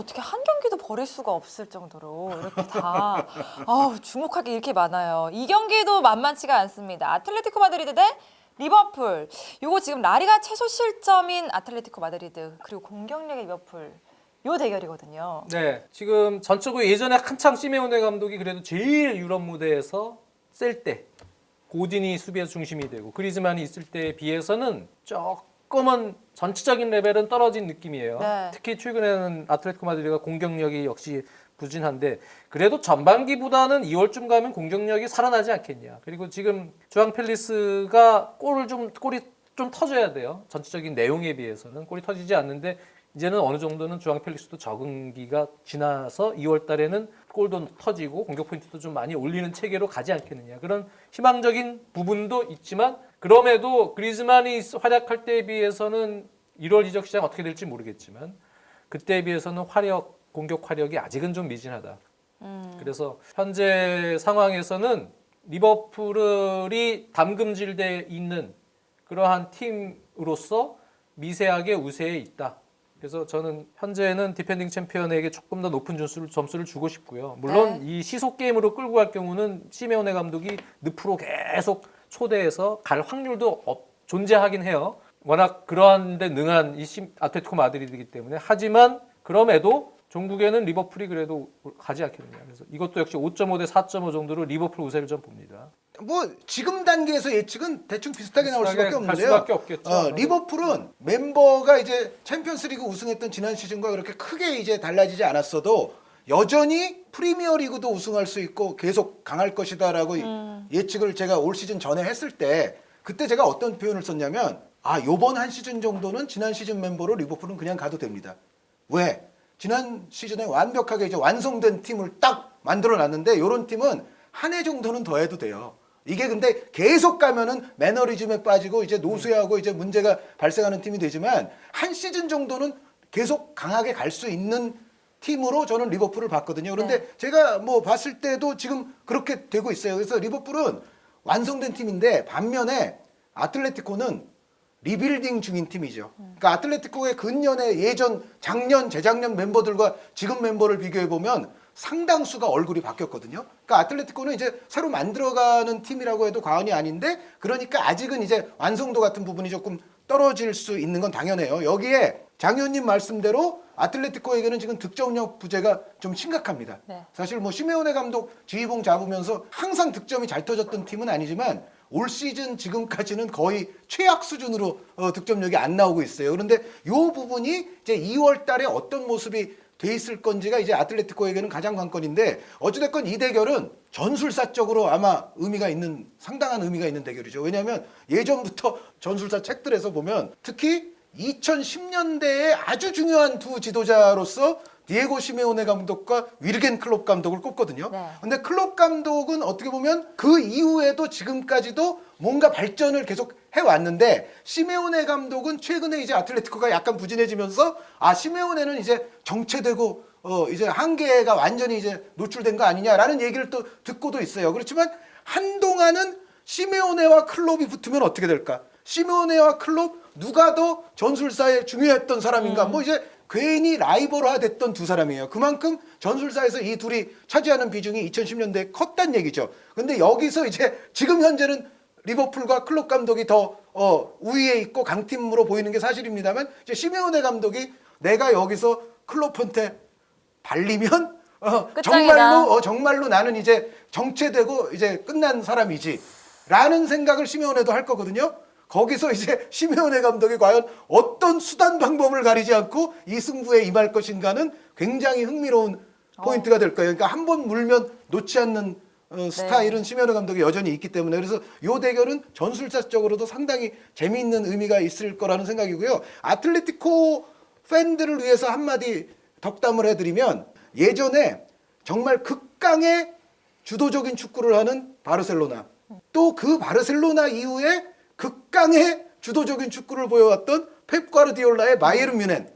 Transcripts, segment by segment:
어떻게 한 경기도 버릴 수가 없을 정도로 이렇게 다 주목할 게 이렇게 많아요. 이 경기도 만만치가 않습니다. 아틀레티코 마드리드 대 리버풀. 요거 지금 라리가 최소 실점인 아틀레티코 마드리드 그리고 공격력의 리버풀 요 대결이거든요. 네, 지금 전적으로 예전에 한창 시메오네 감독이 그래도 제일 유럽 무대에서 셀 때 고딘이 수비에서 중심이 되고 그리즈만이 있을 때에 비해서는 조금은 전체적인 레벨은 떨어진 느낌이에요. 네. 특히 최근에는 아틀레티코 마드리드가 공격력이 역시 부진한데 그래도 전반기보다는 2월쯤 가면 공격력이 살아나지 않겠냐. 그리고 지금 주앙 펠리스가 골이 좀 터져야 돼요. 전체적인 내용에 비해서는 골이 터지지 않는데 이제는 어느 정도는 주앙 펠리스도 적응기가 지나서 2월 달에는 골도 터지고 공격 포인트도 좀 많이 올리는 체계로 가지 않겠느냐. 그런 희망적인 부분도 있지만 그럼에도 그리즈만이 활약할 때에 비해서는 1월 이적 시장 어떻게 될지 모르겠지만 그때에 비해서는 공격 화력이 아직은 좀 미진하다. 그래서 현재 상황에서는 리버풀이 담금질돼 있는 그러한 팀으로서 미세하게 우세에 있다. 그래서 저는 현재는 디펜딩 챔피언에게 조금 더 높은 점수를 주고 싶고요. 물론 이 시속 게임으로 끌고 갈 경우는 시메오네 감독이 늪으로 계속 초대해서 갈 확률도 존재하긴 해요. 워낙 그러한 데 능한 이 아틀레티코 마드리드이기 때문에. 하지만 그럼에도 종국에는 리버풀이 그래도 가지 않겠느냐. 그래서 이것도 역시 5.5 대 4.5 정도로 리버풀 우세를 좀 봅니다. 뭐 지금 단계에서 예측은 대충 비슷하게 나올 수밖에 갈 없는데요. 수밖에 없겠죠. 리버풀은 멤버가 이제 챔피언스리그 우승했던 지난 시즌과 그렇게 크게 이제 달라지지 않았어도 여전히 프리미어리그도 우승할 수 있고 계속 강할 것이다라고 예측을 제가 올 시즌 전에 했을 때 그때 제가 어떤 표현을 썼냐면 요번 한 시즌 정도는 지난 시즌 멤버로 리버풀은 그냥 가도 됩니다. 왜? 지난 시즌에 완벽하게 이제 완성된 팀을 딱 만들어 놨는데 이런 팀은 한 해 정도는 더 해도 돼요. 이게 근데 계속 가면은 매너리즘에 빠지고 이제 노쇠하고 이제 문제가 발생하는 팀이 되지만 한 시즌 정도는 계속 강하게 갈 수 있는 팀으로 저는 리버풀을 봤거든요. 그런데 제가 뭐 봤을 때도 지금 그렇게 되고 있어요. 그래서 리버풀은 완성된 팀인데 반면에 아틀레티코는 리빌딩 중인 팀이죠. 그러니까 아틀레티코의 근년의 작년, 재작년 멤버들과 지금 멤버를 비교해 보면 상당수가 얼굴이 바뀌었거든요. 그러니까 아틀레티코는 이제 새로 만들어가는 팀이라고 해도 과언이 아닌데 그러니까 아직은 이제 완성도 같은 부분이 조금 떨어질 수 있는 건 당연해요. 여기에 장 의원님 말씀대로 아틀레티코에게는 지금 득점력 부재가 좀 심각합니다. 네. 사실 뭐 시메오네 감독 지휘봉 잡으면서 항상 득점이 잘 터졌던 팀은 아니지만 올 시즌 지금까지는 거의 최악 수준으로 득점력이 안 나오고 있어요. 그런데 이 부분이 이제 2월 달에 어떤 모습이 돼 있을 건지가 이제 아틀레티코에게는 가장 관건인데 어찌됐건 이 대결은 전술사적으로 아마 상당한 의미가 있는 대결이죠. 왜냐하면 예전부터 전술사 책들에서 보면 특히 2010년대에 아주 중요한 두 지도자로서 디에고 시메오네 감독과 위르겐 클롭 감독을 꼽거든요. 근데 클롭 감독은 어떻게 보면 그 이후에도 지금까지도 뭔가 발전을 계속 해왔는데 시메오네 감독은 최근에 이제 아틀레티코가 약간 부진해지면서 시메오네는 이제 정체되고 이제 한계가 완전히 이제 노출된 거 아니냐라는 얘기를 또 듣고도 있어요. 그렇지만 한동안은 시메오네와 클롭이 붙으면 어떻게 될까? 시메오네와 클롭 누가 더 전술사에 중요했던 사람인가? 뭐 이제 괜히 라이벌화 됐던 두 사람이에요. 그만큼 전술사에서 이 둘이 차지하는 비중이 2010년대에 컸단 얘기죠. 근데 여기서 이제 지금 현재는 리버풀과 클롭 감독이 더 우위에 있고 강팀으로 보이는 게 사실입니다만 이제 시메오네 감독이 내가 여기서 클롭한테 발리면 정말로 나는 이제 정체되고 이제 끝난 사람이지 라는 생각을 시메오네도 할 거거든요. 거기서 이제 시메오네 감독이 과연 어떤 수단 방법을 가리지 않고 이 승부에 임할 것인가는 굉장히 흥미로운 포인트가 될 거예요. 그러니까 한 번 물면 놓지 않는 스타일은 시메오네 감독이 여전히 있기 때문에 그래서 이 대결은 전술사적으로도 상당히 재미있는 의미가 있을 거라는 생각이고요. 아틀레티코 팬들을 위해서 한마디 덕담을 해드리면 예전에 정말 극강의 주도적인 축구를 하는 바르셀로나 또 그 바르셀로나 이후에 극강의 주도적인 축구를 보여왔던 펩 과르디올라의 바이에른 뮌헨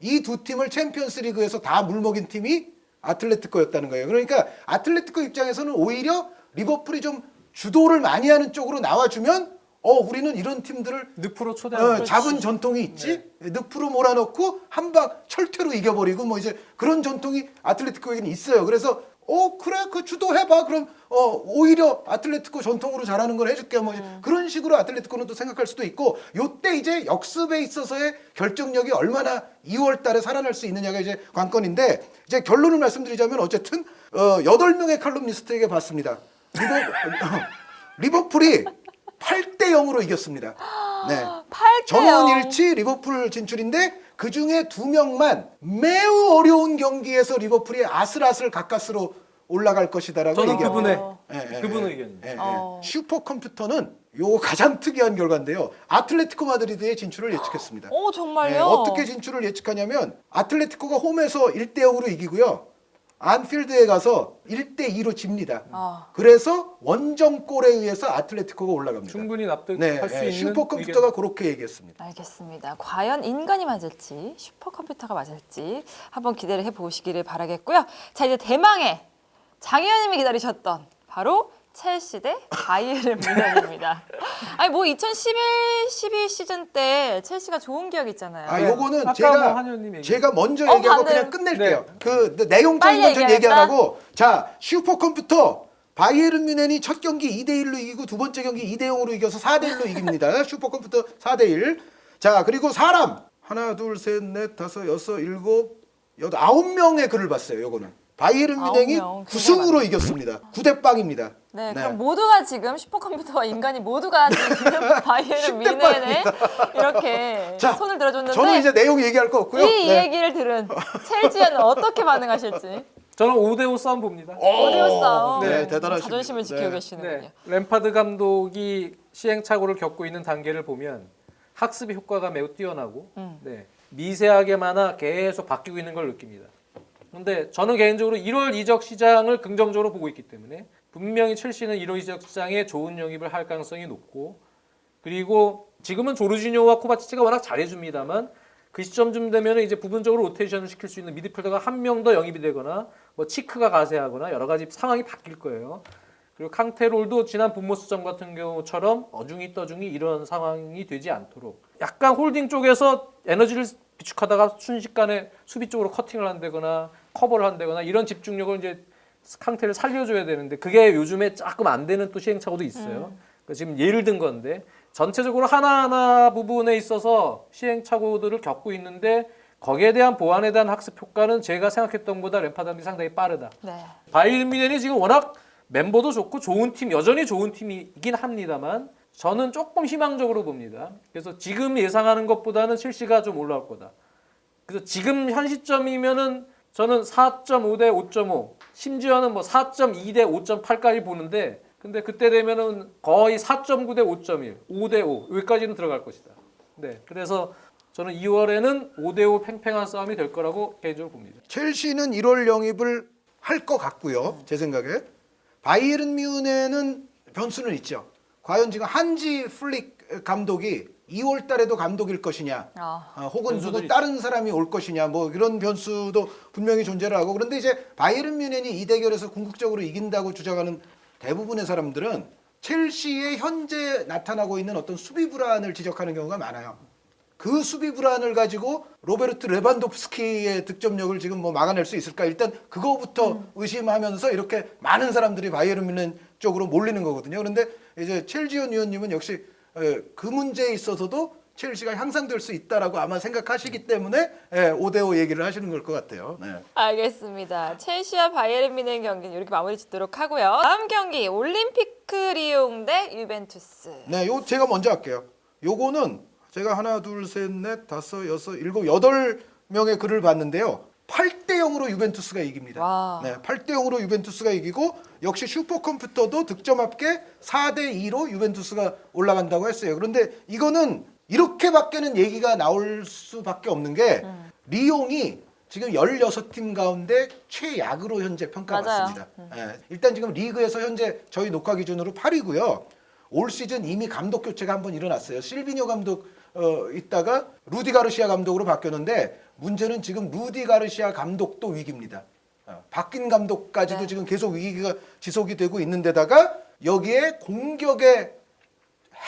이 두 팀을 챔피언스 리그에서 다 물먹인 팀이 아틀레티코였다는 거예요. 그러니까 아틀레티코 입장에서는 오히려 리버풀이 좀 주도를 많이 하는 쪽으로 나와주면 우리는 이런 팀들을 늪으로 초대하는 잡은 전통이 있지. 늪으로 몰아넣고 한 방 철퇴로 이겨버리고 뭐 이제 그런 전통이 아틀레티코에게는 있어요. 그래서 그래 그 주도해봐. 그럼 오히려 아틀레티코 전통으로 잘하는 걸 해줄게. 뭐 그런 식으로 아틀레티코는 또 생각할 수도 있고 요때 이제 역습에 있어서의 결정력이 얼마나 2월달에 살아날 수 있느냐가 이제 관건인데 이제 결론을 말씀드리자면 어쨌든 8명의 칼럼니스트에게 봤습니다. 리버풀이 8대 0으로 이겼습니다. 네. 8대0. 전원일치 리버풀 진출인데 그 중에 2명만 매우 어려운 경기에서 리버풀이 아슬아슬 가까스로 올라갈 것이다라고 저는 얘기합니다. 그분의 의견입니다. 슈퍼컴퓨터는 요 가장 특이한 결과인데요. 아틀레티코 마드리드의 진출을 예측했습니다. 오, 정말요? 네, 어떻게 진출을 예측하냐면 아틀레티코가 홈에서 1대 0으로 이기고요. 안필드에 가서 1대 2로 집니다. 그래서 원정골에 의해서 아틀레티코가 올라갑니다. 충분히 납득할 수 있는 슈퍼컴퓨터가 그렇게 얘기했습니다. 알겠습니다. 과연 인간이 맞을지 슈퍼컴퓨터가 맞을지 한번 기대를 해보시기를 바라겠고요. 자, 이제 대망의 장의원님이 기다리셨던 바로 첼시 대 바이에른 뮌헨입니다. 아니 뭐 2011-12 시즌 때 첼시가 좋은 기억 있잖아요. 요거는 아까 뭐 한의원님 얘기. 제가 먼저 얘기하고 반대로. 그냥 끝낼게요. 네. 그 내용적인 빨리 건 전 얘기 안 얘기하겠다? 하고 자 슈퍼컴퓨터 바이에른 뮌헨이 첫 경기 2대 1로 이기고 두 번째 경기 2대 0으로 이겨서 4대 1로 이깁니다. 슈퍼컴퓨터 4대 1. 자 그리고 사람 하나 둘 셋 넷 다섯 여섯 일곱 여덟 9명의 글을 봤어요. 요거는 바이에른 뮌헨이 9명, 9승으로 이겼습니다. 9대 빵입니다. 네, 그럼 모두가 지금 슈퍼컴퓨터와 인간이 모두가 지금 바이에른 뮌헨에 이렇게 자, 손을 들어줬는데 저는 이제 내용 얘기할 거 없고요. 이 얘기를 들은 첼시는 어떻게 반응하실지. 저는 5대5 싸움 봅니다. 5대5 싸움. 네, 대단하십니다. 자존심을 지키고 네. 계시는군요. 램파드 감독이 시행착오를 겪고 있는 단계를 보면 학습의 효과가 매우 뛰어나고 미세하게마나 계속 바뀌고 있는 걸 느낍니다. 그런데 저는 개인적으로 1월 이적 시장을 긍정적으로 보고 있기 때문에 분명히 첼시는 1월 이적 시장에 좋은 영입을 할 가능성이 높고 그리고 지금은 조르지뇨와 코바치치가 워낙 잘해줍니다만 그 시점쯤 되면 이제 부분적으로 로테이션을 시킬 수 있는 미드필더가 한 명 더 영입이 되거나 뭐 치크가 가세하거나 여러 가지 상황이 바뀔 거예요. 그리고 캉테롤도 지난 분모스전 같은 경우처럼 어중이 떠중이 이런 상황이 되지 않도록 약간 홀딩 쪽에서 에너지를 비축하다가 순식간에 수비 쪽으로 커팅을 한다거나 커버를 한다거나 이런 집중력을 이제 캉테를 살려줘야 되는데 그게 요즘에 조금 안 되는 또 시행착오도 있어요. 그러니까 지금 예를 든 건데 전체적으로 하나하나 부분에 있어서 시행착오들을 겪고 있는데 거기에 대한 보완에 대한 학습 효과는 제가 생각했던 것보다 램파드 감독이 상당히 빠르다. 네. 바이에른 뮌헨이 지금 워낙 멤버도 좋고 좋은 팀, 여전히 좋은 팀이긴 합니다만 저는 조금 희망적으로 봅니다. 그래서 지금 예상하는 것보다는 첼시가 좀 올라올 거다. 그래서 지금 현 시점이면은 저는 4.5 대 5.5, 심지어는 뭐 4.2 대 5.8까지 보는데 근데 그때 되면은 거의 4.9 대 5.1, 5 대 5 여기까지는 들어갈 것이다. 네, 그래서 저는 2월에는 5 대 5 팽팽한 싸움이 될 거라고 개인적으로 봅니다. 첼시는 1월 영입을 할 것 같고요. 제 생각에. 바이에른 뮌헨은 변수는 있죠. 과연 지금 한지 플릭 감독이 2월 달에도 감독일 것이냐 혹은 누구 다른 사람이 올 것이냐 뭐 이런 변수도 분명히 존재를 하고 그런데 이제 바이에른 뮌헨이 이 대결에서 궁극적으로 이긴다고 주장하는 대부분의 사람들은 첼시의 현재 나타나고 있는 어떤 수비 불안을 지적하는 경우가 많아요. 그 수비 불안을 가지고 로베르트 레반도프스키의 득점력을 지금 뭐 막아낼 수 있을까? 일단 그거부터 의심하면서 이렇게 많은 사람들이 바이에른 뮌헨 쪽으로 몰리는 거거든요. 그런데 이제 첼지온 위원님은 역시 그 문제에 있어서도 첼시가 향상될 수 있다라고 아마 생각하시기 때문에 5대5 얘기를 하시는 걸 것 같아요. 네. 알겠습니다. 첼시와 바이에른 뮌헨 경기는 이렇게 마무리 짓도록 하고요. 다음 경기 올림피크 리옹 대 유벤투스. 네, 요 제가 먼저 할게요. 요거는 제가 하나, 둘, 셋, 넷, 다섯, 여섯, 일곱, 8명의 글을 봤는데요. 8대 0으로 유벤투스가 이깁니다. 와. 네, 8대 0으로 유벤투스가 이기고 역시 슈퍼컴퓨터도 득점 합계 4대 2로 유벤투스가 올라간다고 했어요. 그런데 이거는 이렇게밖에는 얘기가 나올 수밖에 없는 게 리옹이 지금 16팀 가운데 최약으로 현재 평가받습니다. 네, 일단 지금 리그에서 현재 저희 녹화 기준으로 8위고요. 올 시즌 이미 감독 교체가 한번 일어났어요. 실비뇨 감독 있다가 루디 가르시아 감독으로 바뀌었는데 문제는 지금 루디 가르시아 감독도 위기입니다. 바뀐 감독까지도 지금 계속 위기가 지속이 되고 있는데다가 여기에 공격의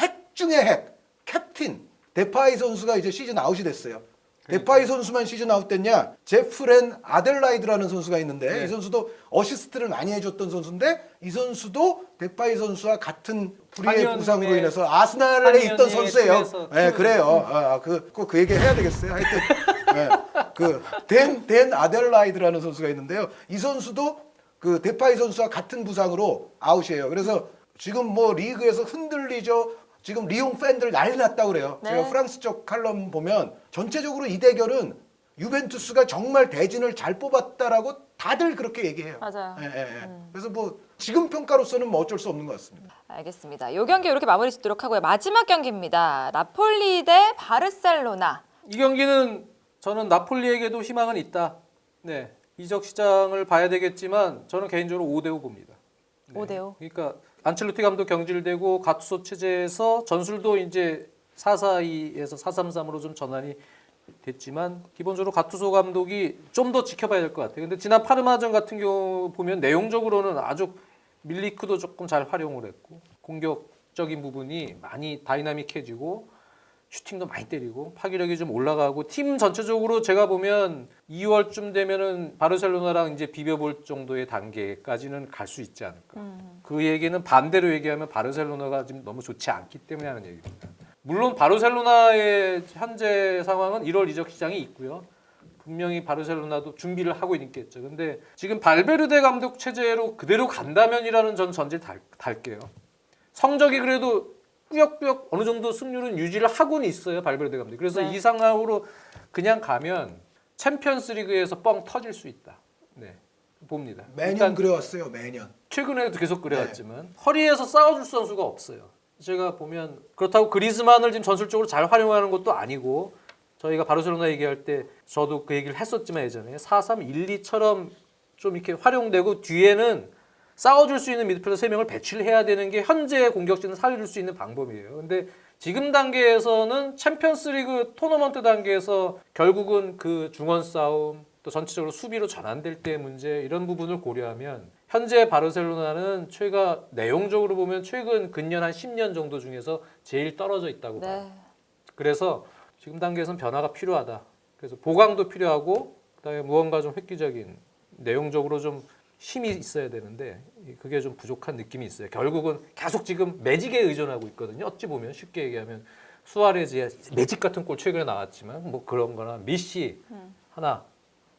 핵 중의 핵, 캡틴 데파이 선수가 이제 시즌 아웃이 됐어요. 데파이 선수만 시즌 아웃 됐냐? 제프렌 아델라이드라는 선수가 있는데 네. 이 선수도 어시스트를 많이 해줬던 선수인데 이 선수도 데파이 선수와 같은 불의의 한의원 부상으로 팀의- 인해서 아스날에 한의원 있던 팀의 선수예요. 팀에서 네, 그래요. 꼭 그 얘기 해야 되겠어요. 하여튼 댄 아델라이드라는 선수가 있는데요. 이 선수도 그 데파이 선수와 같은 부상으로 아웃이에요. 그래서 지금 뭐 리그에서 흔들리죠. 지금 리옹 팬들 난리 났다고 그래요. 네. 제가 프랑스 쪽 칼럼 보면 전체적으로 이 대결은 유벤투스가 정말 대진을 잘 뽑았다라고 다들 그렇게 얘기해요. 맞아요. 그래서 뭐 지금 평가로서는 뭐 어쩔 수 없는 것 같습니다. 알겠습니다. 이 경기 이렇게 마무리 짓도록 하고요. 마지막 경기입니다. 나폴리 대 바르셀로나. 이 경기는 저는 나폴리에게도 희망은 있다. 네, 이적 시장을 봐야 되겠지만 저는 개인적으로 5대5 봅니다. 5대5. 그러니까 안첼로티 감독 경질되고 가투소 체제에서 전술도 이제 4-4-2에서 4-3-3으로 좀 전환이 됐지만 기본적으로 가투소 감독이 좀 더 지켜봐야 될 것 같아요. 근데 지난 파르마전 같은 경우 보면 내용적으로는 아주 밀리크도 조금 잘 활용을 했고 공격적인 부분이 많이 다이나믹해지고 슈팅도 많이 때리고 파괴력이 좀 올라가고 팀 전체적으로 제가 보면 2월쯤 되면은 바르셀로나랑 이제 비벼볼 정도의 단계까지는 갈 수 있지 않을까. 그 얘기는 반대로 얘기하면 바르셀로나가 지금 너무 좋지 않기 때문에 하는 얘기입니다. 물론 바르셀로나의 현재 상황은 1월 이적 시장이 있고요. 분명히 바르셀로나도 준비를 하고 있겠죠. 근데 지금 발베르데 감독 체제로 그대로 간다면이라는 전 전제 달게요. 성적이 그래도 꾸역꾸역 어느 정도 승률은 유지를 하고는 있어요. 발베르데 감독. 그래서 네. 이 상황으로 그냥 가면 챔피언스리그에서 뻥 터질 수 있다. 네, 봅니다. 매년 일단 그래왔어요. 매년. 최근에도 계속 그래왔지만 허리에서 싸워줄 선수가 없어요. 제가 보면 그렇다고 그리즈만을 지금 전술적으로 잘 활용하는 것도 아니고 저희가 바르셀로나 얘기할 때 저도 그 얘기를 했었지만 예전에 4-3-1-2처럼 좀 이렇게 활용되고 뒤에는 싸워줄 수 있는 미드필더 3명을 배치를 해야 되는 게 현재 공격진을 살릴 수 있는 방법이에요. 근데 지금 단계에서는 챔피언스리그 토너먼트 단계에서 결국은 그 중원 싸움 또 전체적으로 수비로 전환될 때의 문제 이런 부분을 고려하면 현재 바르셀로나는 최가 내용적으로 보면 최근 근년 한 10년 정도 중에서 제일 떨어져 있다고 봐요. 네. 그래서 지금 단계에서는 변화가 필요하다. 그래서 보강도 필요하고 그다음에 무언가 좀 획기적인 내용적으로 좀 힘이 있어야 되는데 그게 좀 부족한 느낌이 있어요. 결국은 계속 지금 매직에 의존하고 있거든요. 어찌 보면 쉽게 얘기하면 수아레즈의 매직 같은 골 최근에 나왔지만 뭐 그런 거나 메시 하나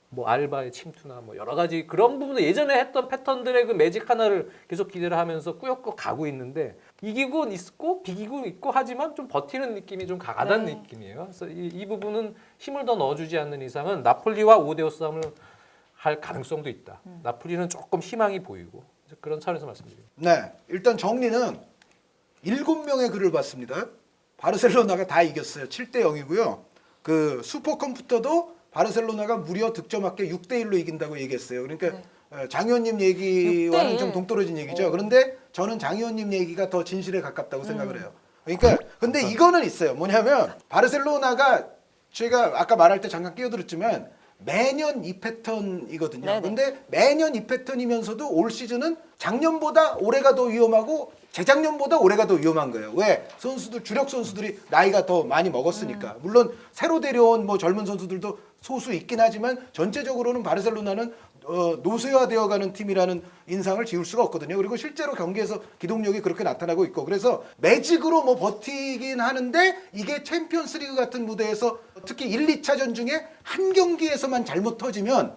뭐 알바의 침투나 뭐 여러 가지 그런 부분을 예전에 했던 패턴들의 그 매직 하나를 계속 기대를 하면서 꾸역꾸역 가고 있는데 이기고 있고 비기고 있고 하지만 좀 버티는 느낌이 좀 강하다는 네. 느낌이에요. 그래서 이 부분은 힘을 더 넣어주지 않는 이상은 나폴리와 5대5 싸움을 할 가능성도 있다. 나폴리는 조금 희망이 보이고 그런 차원에서 말씀드립니다. 네, 일단 정리는 7명의 글을 봤습니다. 바르셀로나가 다 이겼어요. 7대0이고요. 그 슈퍼컴퓨터도 바르셀로나가 무려 득점합계 6대1로 이긴다고 얘기했어요. 그러니까 장 의원님 얘기와는 6대1. 좀 동떨어진 얘기죠. 그런데 저는 장 의원님 얘기가 더 진실에 가깝다고 생각을 해요. 그러니까 근데 이거는 있어요. 뭐냐면 바르셀로나가 제가 아까 말할 때 잠깐 끼어들었지만 매년 이 패턴이거든요. 네네. 근데 매년 이 패턴이면서도 올 시즌은 작년보다 올해가 더 위험하고 재작년보다 올해가 더 위험한 거예요. 왜? 선수들 주력 선수들이 나이가 더 많이 먹었으니까. 물론 새로 데려온 뭐 젊은 선수들도 소수 있긴 하지만 전체적으로는 바르셀로나는 노쇠화되어가는 팀이라는 인상을 지울 수가 없거든요. 그리고 실제로 경기에서 기동력이 그렇게 나타나고 있고 그래서 매직으로 뭐 버티긴 하는데 이게 챔피언스리그 같은 무대에서 특히 1, 2차전 중에 한 경기에서만 잘못 터지면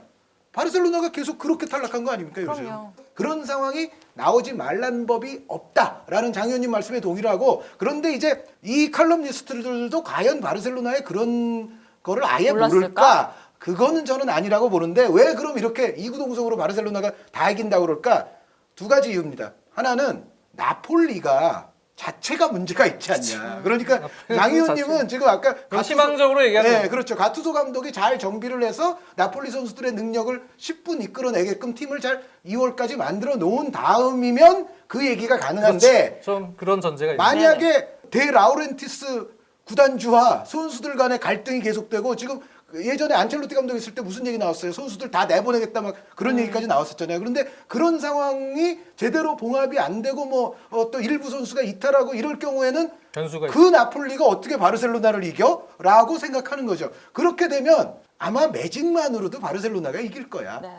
바르셀로나가 계속 그렇게 탈락한 거 아닙니까 요즘? 그럼요. 그런 상황이 나오지 말라는 법이 없다라는 장 의원님 말씀에 동의를 하고 그런데 이제 이 칼럼니스트들도 과연 바르셀로나의 그런 거를 아예 몰랐을까? 모를까? 그거는 저는 아니라고 보는데 왜 그럼 이렇게 이구동성으로 바르셀로나가 다 이긴다고 그럴까? 두 가지 이유입니다. 하나는 나폴리가 자체가 문제가 있지 않냐. 그러니까 장 의원님은 지금 아까 희망적으로 얘기하는 네, 그렇죠. 가투소 감독이 잘 정비를 해서 나폴리 선수들의 능력을 10분 이끌어내게끔 팀을 잘 2월까지 만들어 놓은 다음이면 그 얘기가 가능한데 좀 그런 전제가 있는 만약에 데 라우렌티스 구단주와 선수들 간의 갈등이 계속되고 지금 예전에 안첼로티 감독 있을 때 무슨 얘기 나왔어요? 선수들 다 내보내겠다 막 그런 얘기까지 나왔었잖아요. 그런데 그런 상황이 제대로 봉합이 안 되고 뭐 또 일부 선수가 이탈하고 이럴 경우에는 변수가 그 나폴리가 어떻게 바르셀로나를 이겨? 라고 생각하는 거죠. 그렇게 되면 아마 매직만으로도 바르셀로나가 이길 거야. 네.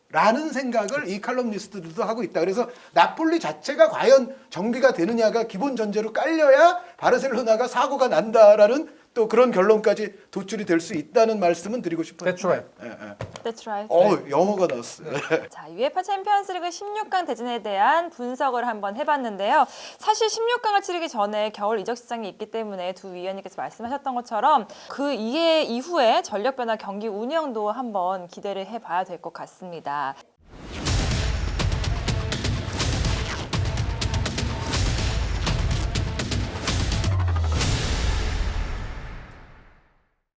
라는 생각을 이 칼럼니스트들도 하고 있다. 그래서 나폴리 자체가 과연 정비가 되느냐가 기본 전제로 깔려야 바르셀로나가 사고가 난다라는 또 그런 결론까지 도출이 될 수 있다는 말씀은 드리고 싶어요. That's right. 예, 예. That's right. 영어가 나왔어요. 자, UEFA 챔피언스리그 16강 대진에 대한 분석을 한번 해봤는데요. 사실 16강을 치르기 전에 겨울 이적 시장이 있기 때문에 두 위원님께서 말씀하셨던 것처럼 그 이후에 전력 변화 경기 운영도 한번 기대를 해봐야 될 것 같습니다.